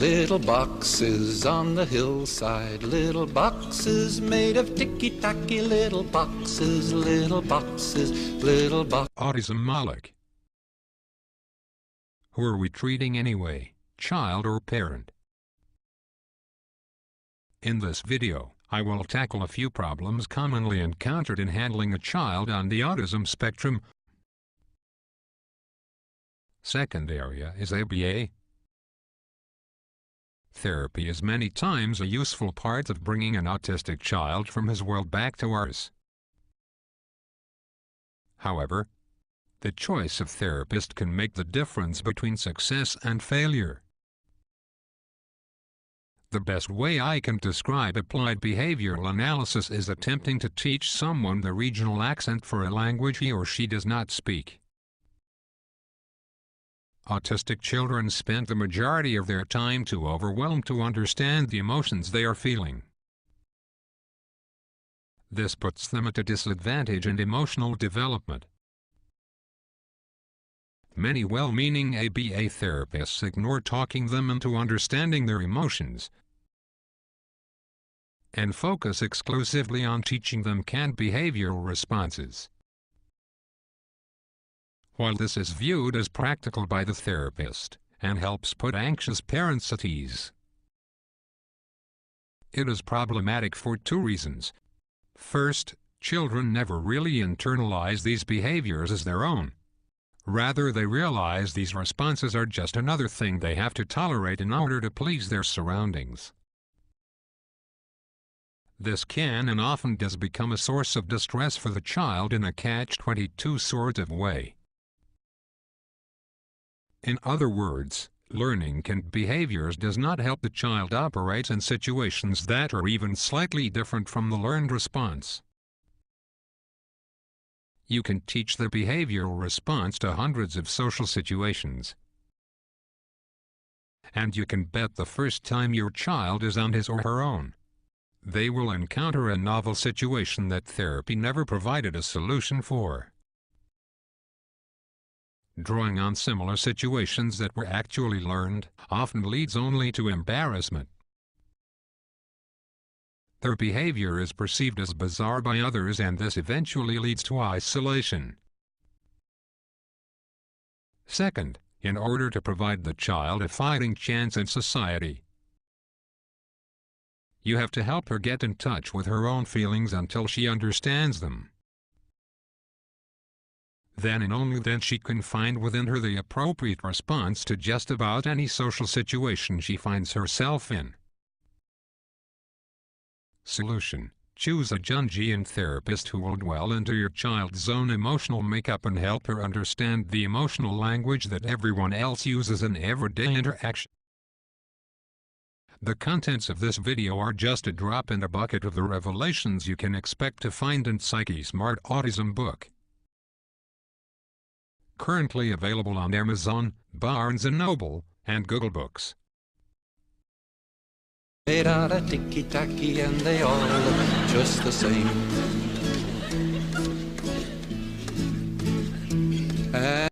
Little boxes on the hillside, little boxes made of ticky-tacky, little boxes, little boxes, little boxes. Autism Malik. Who are we treating anyway, child or parent? In this video, I will tackle a few problems commonly encountered in handling a child on the autism spectrum. Second area is ABA. Therapy is many times a useful part of bringing an autistic child from his world back to ours. However, the choice of therapist can make the difference between success and failure. The best way I can describe applied behavioral analysis is attempting to teach someone the regional accent for a language he or she does not speak. Autistic children spend the majority of their time too overwhelmed to understand the emotions they are feeling. This puts them at a disadvantage in emotional development. Many well-meaning ABA therapists ignore talking them into understanding their emotions and focus exclusively on teaching them canned behavioral responses. While this is viewed as practical by the therapist and helps put anxious parents at ease, it is problematic for two reasons. First, children never really internalize these behaviors as their own. Rather, they realize these responses are just another thing they have to tolerate in order to please their surroundings. This can and often does become a source of distress for the child in a catch-22 sort of way. In other words, learning canned behaviors does not help the child operate in situations that are even slightly different from the learned response. You can teach the behavioral response to hundreds of social situations, and you can bet the first time your child is on his or her own, they will encounter a novel situation that therapy never provided a solution for. Drawing on similar situations that were actually learned often leads only to embarrassment. Their behavior is perceived as bizarre by others, and this eventually leads to isolation. Second, in order to provide the child a fighting chance in society, you have to help her get in touch with her own feelings until she understands them. Then and only then she can find within her the appropriate response to just about any social situation she finds herself in. Solution: choose a Jungian therapist who will dwell into your child's own emotional makeup and help her understand the emotional language that everyone else uses in everyday interaction. The contents of this video are just a drop in the bucket of the revelations you can expect to find in Psyche Smart Autism book. Currently available on Amazon, Barnes & Noble, and Google Books. Made out of ticky-tacky and they all look just the same.